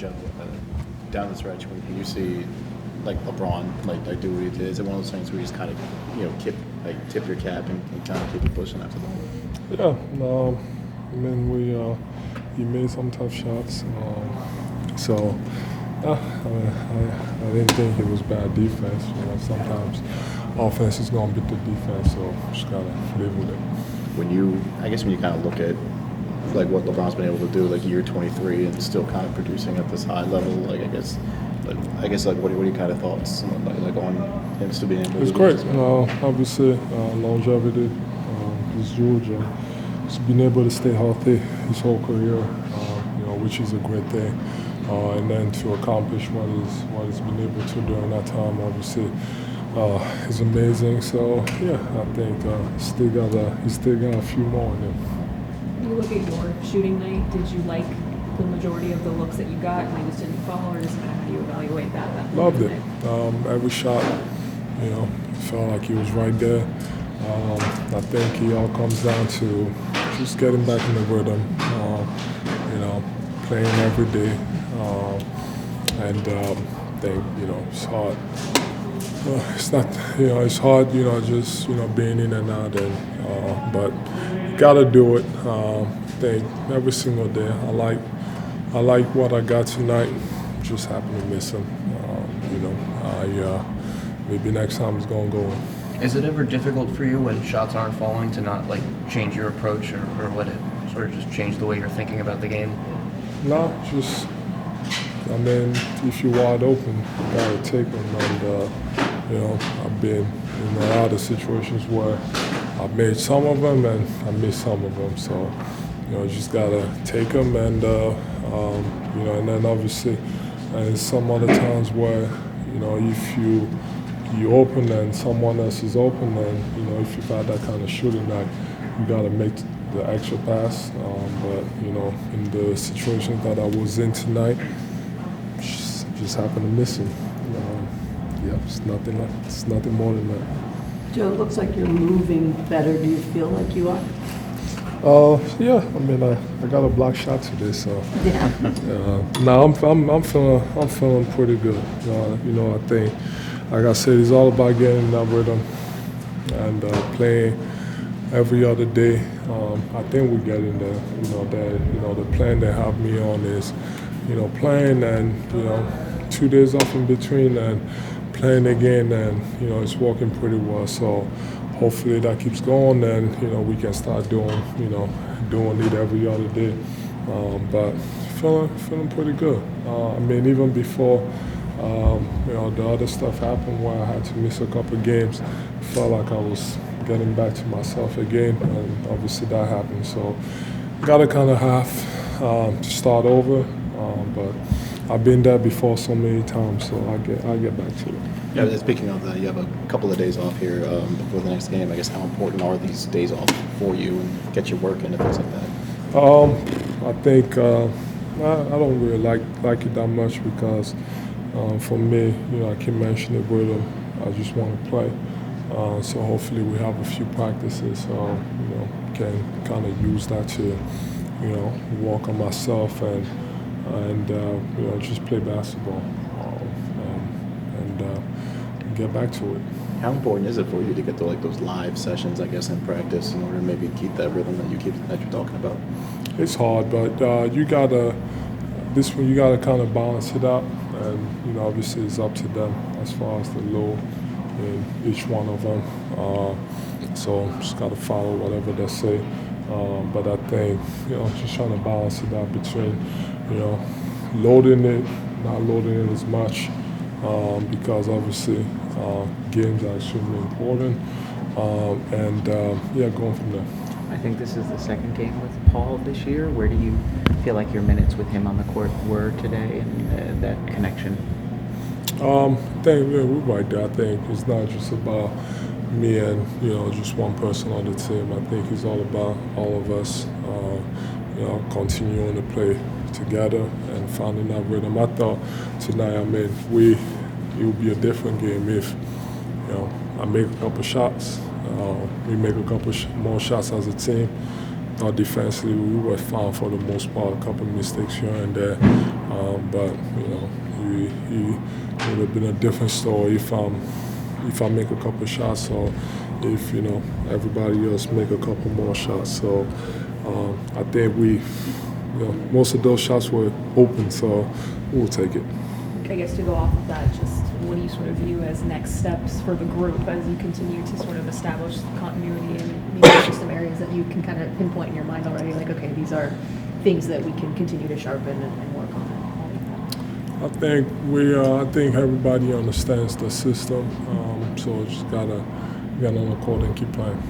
Joe, down the stretch when you see like LeBron like do what he did, is it one of those things where you just kind of tip your cap and kind of keep it pushing after that? Yeah, I mean he made some tough shots, so I didn't think it was bad defense. Sometimes offense is gonna beat the defense, so just gotta live with it. When you kind of look at like what LeBron's been able to do, like year 23, and still kind of producing at this high level, like I guess like what are your kind of thoughts like on him still being able to It's do great. this? Obviously, longevity is huge, and he's been able to stay healthy his whole career, which is a great thing. And then to accomplish what he's been able to during that time, obviously, is amazing. So yeah, I think he's still got a few more in him. You look at your shooting night. Did you like the majority of the looks that you got and they just didn't fall, or just kind of how do you evaluate that? Loved it. Every shot, felt like he was right there. I think it all comes down to just getting back in the rhythm, playing every day. And I think, it's hard. It's not, it's hard, just, being in and out, but you gotta do it. I think every single day. I like what I got tonight. Just happen to miss him. Maybe next time it's gonna go. Is it ever difficult for you when shots aren't falling to not change your approach or let it sort of just change the way you're thinking about the game? No, if you're wide open, you gotta take them. And I've been in a lot of situations where I've made some of them and I missed some of them. So, just gotta take them and and then obviously, and some other times where if you open and someone else is open, and if you've had that kind of shooting night, you gotta make the extra pass. But in the situations that I was in tonight, just happened to miss him. It's nothing more than that. Joe, it looks like you're moving better. Do you feel like you are? Yeah. I got a block shot today, so Yeah. no, I'm feeling pretty good. I think, like I said, it's all about getting in that rhythm and playing every other day. I think we're getting there. The plan they have me on is, playing and 2 days off in between and playing again, and it's working pretty well. So hopefully that keeps going, and we can start doing it every other day. But feeling pretty good. Even before the other stuff happened where I had to miss a couple games, felt like I was getting back to myself again, and obviously that happened. So got to kind of have to start over, but I've been there before so many times, so I'll get back to it. Yeah, speaking of that, you have a couple of days off here before the next game. I guess how important are these days off for you and get your work in and things like that? I think I don't really like it that much because for me, I keep mentioning rhythm. I just want to play. So hopefully we have a few practices, can kind of use that to, work on myself and just play basketball and get back to it. How important is it for you to get to those live sessions, I guess, in practice in order to maybe keep that rhythm that you're talking about? It's hard, but you gotta kind of balance it out, and obviously it's up to them as far as the load in each one of them. So just gotta follow whatever they say. But I think just trying to balance it out between loading it, not loading it as much, because obviously games are extremely important, and going from there. I think this is the second game with Paul this year. Where do you feel like your minutes with him on the court were today, and that connection? I think we're right there. I think it's not just about me and just one person on the team. I think it's all about all of us, continuing to play together and finding that rhythm. I thought tonight, it would be a different game if I make a couple shots, we make a couple more shots as a team. defensively, we were fine for the most part. A couple mistakes here and there, but it would have been a different story if I make a couple shots or if everybody else make a couple more shots. So I think most of those shots were open, so we'll take it. I guess to go off of that, just what do you sort of view as next steps for the group as you continue to sort of establish continuity and maybe there's just some areas that you can kind of pinpoint in your mind already, like, okay, these are things that we can continue to sharpen and work on? I think everybody understands the system, so just gotta get on the court and keep playing.